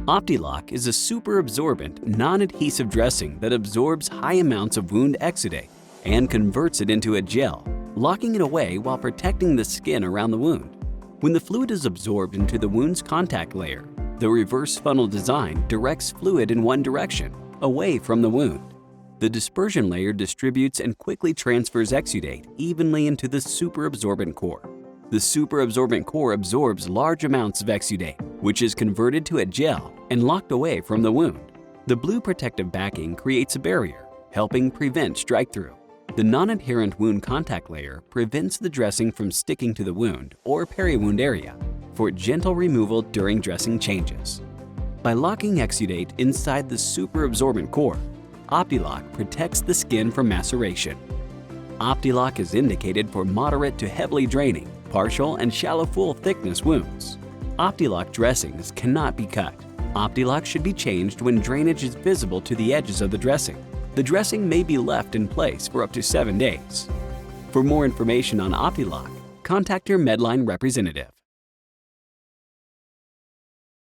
Optilock is a super absorbent, non-adhesive dressing that absorbs high amounts of wound exudate and converts it into a gel, locking it away while protecting the skin around the wound. When the fluid is absorbed into the wound's contact layer, the reverse funnel design directs fluid in one direction, away from the wound. The dispersion layer distributes and quickly transfers exudate evenly into the superabsorbent core. The superabsorbent core absorbs large amounts of exudate, which is converted to a gel and locked away from the wound. The blue protective backing creates a barrier, helping prevent strike-through. The non-adherent wound contact layer prevents the dressing from sticking to the wound or peri-wound area for gentle removal during dressing changes. By locking exudate inside the superabsorbent core, Optilock protects the skin from maceration. Optilock is indicated for moderate to heavily draining, partial and shallow full thickness wounds. Optilock dressings cannot be cut. Optilock should be changed when drainage is visible to the edges of the dressing. The dressing may be left in place for up to 7 days. For more information on Optilock, contact your Medline representative.